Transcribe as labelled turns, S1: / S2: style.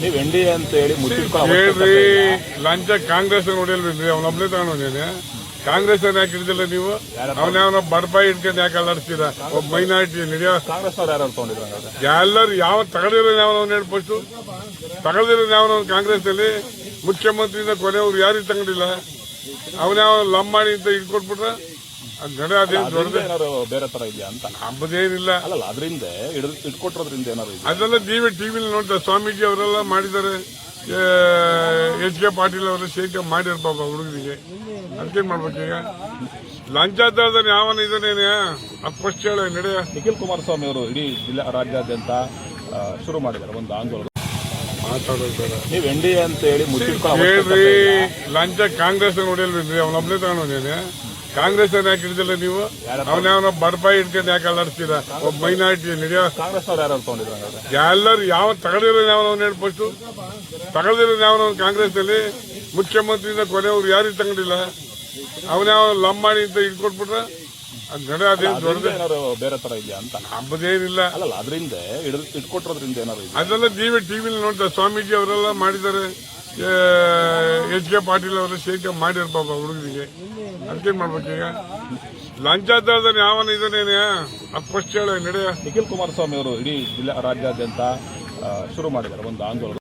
S1: ನೀವು NDA ಅಂತ ಹೇಳಿ
S2: ಹೇಳ್ರಿ, ಲಂಚ ಕಾಂಗ್ರೆಸ್ ನೋಡಿಲ್ರಿ, ಅವನೊಬ್ನೇ ತಗೊಂಡೇನೆ. ಕಾಂಗ್ರೆಸ್ ಯಾಕೆ ಹಿಡಿದಿಲ್ಲ ನೀವು? ಅವನ ಬಡಪಾಯಿ ಹಿಡ್ಕೊಂಡು ಯಾಕೆ ಅಲ್ಲಾಡ್ತೀರಾ? ಒಬ್ಬ ಮೈನಾರಿಟಿ ನಡೆಯೋ
S1: ಕಾಂಗ್ರೆಸ್ನವ್ರು ಯಾರು ತಗೊಂಡಿದ್ರು?
S2: ಎಲ್ಲರೂ ಯಾವ ತಗದಿರೋ ಯಾವ ಫಸ್ಟ್ ತಗದಿರೋ ಯಾವ ಕಾಂಗ್ರೆಸ್ ಅಲ್ಲಿ ಮುಖ್ಯಮಂತ್ರಿಯಿಂದ ಕೊನೆಯವ್ರು ಯಾರಿಗೆ ತಗೊಂಡಿಲ್ಲ. ಅವನ್ಯಾವ ಲಂಬಾಣಿ ಅಂತ ಇಟ್ಕೊಟ್ಬಿಟ್ರ ನಡೆ ಅದೇನು ದೊಡ್ಡದೇ
S1: ಬೇರೆ ತರ ಇದೆಯಾ ಅಂತ
S2: ಹಬ್ಬದೇನಿಲ್ಲ.
S1: ಅಲ್ಲ, ಅದರಿಂದ ಇಟ್ಕೊಟ್ಟಿರೋದ್ರಿಂದ ಏನಾರು
S2: ಅದೆಲ್ಲ ಟಿವಿಲಿ ನೋಡ್ತಾರೆ. ಸ್ವಾಮೀಜಿ ಅವರೆಲ್ಲ ಮಾಡಿದ್ದಾರೆ, HK ಪಾಟೀಲ್ ಅವರೆಲ್ಲ ಶೇಖ ಮಾಡ್ಯಾರ ಪಾಪ ಹುಡುಗರಿಗೆ. ಅದಕ್ಕೇನ್ ಮಾಡ್ಬೇಕೀಗ? ಲಂಚ ತಳ್ದಾನೆ ಯಾವನ ಇದಾನೇನೆ ಅದು ಫಸ್ಟ್ ಹೇಳ ನಡೆಯ.
S1: ನಿಖಿಲ್ ಕುಮಾರಸ್ವಾಮಿ ಅವರು ಇಡೀ ಜಿಲ್ಲಾ ರಾಜ್ಯಾದ್ಯಂತ ಶುರು ಮಾಡಿದ್ದಾರೆ ಒಂದು ಆಂದೋಲನ. ನೀವು NDA ಅಂತ ಹೇಳಿ
S2: ಹೇಳ್ರಿ, ಲಂಚ ಕಾಂಗ್ರೆಸ್ ನೋಡಿಲ್ರಿ, ಅವನೊಬ್ನೇ ತಗೊಂಡೇನೆ. ಕಾಂಗ್ರೆಸ್ ಯಾಕೆ ಹಿಡಿದಿಲ್ಲ ನೀವು? ಅವನ ಬಡಪಾಯಿ ಹಿಡ್ಕೊಂಡು ಯಾಕೆ ಅಲ್ಲಾಡ್ತೀರಾ? ಒಬ್ಬ ಮೈನಾರಿಟಿ ನಡೆಯೋ
S1: ಕಾಂಗ್ರೆಸ್ನವ್ರು ಯಾರು ತಗೊಂಡಿದ್ರು?
S2: ಎಲ್ಲರೂ ಯಾವ ತಗದಿರೋ ಯಾವ ಫಸ್ಟ್ ತಗದಿರೋ ಯಾವ ಕಾಂಗ್ರೆಸ್ ಅಲ್ಲಿ ಮುಖ್ಯಮಂತ್ರಿಯಿಂದ ಕೊನೆಯವ್ರು ಯಾರಿಗೆ ತಗೊಂಡಿಲ್ಲ. ಅವನ್ಯಾವ ಲಂಬಾಣಿ ಅಂತ ಇಟ್ಕೊಟ್ಬಿಟ್ರ ನಡೆ ಅದೇನು ದೊಡ್ಡದೇ
S1: ಬೇರೆ ತರ ಇದೆಯಾ ಅಂತ
S2: ಹಬ್ಬದೇನಿಲ್ಲ.
S1: ಅಲ್ಲ, ಅದರಿಂದ ಇಟ್ಕೊಟ್ಟಿರೋದ್ರಿಂದ ಏನಾರು
S2: ಅದೆಲ್ಲ ಟಿವಿಲಿ ನೋಡ್ತಾರೆ. ಸ್ವಾಮೀಜಿ ಅವರೆಲ್ಲ ಮಾಡಿದ್ದಾರೆ, HK ಪಾಟೀಲ್ ಅವರೆಲ್ಲ ಶೇಖ ಮಾಡ್ಯಾರ ಪಾಪ ಹುಡುಗರಿಗೆ. ಅದಕ್ಕೇನ್ ಮಾಡ್ಬೇಕೀಗ? ಲಂಚ ತಳ್ದಾನೆ ಯಾವನ ಇದಾನೇನೆ ಅದು ಫಸ್ಟ್ ಹೇಳ ನಡೆಯ.
S1: ನಿಖಿಲ್ ಕುಮಾರಸ್ವಾಮಿ ಅವರು ಇಡೀ ಜಿಲ್ಲಾ ರಾಜ್ಯಾದ್ಯಂತ ಶುರು ಮಾಡಿದ್ದಾರೆ ಒಂದು ಆಂದೋಲನ.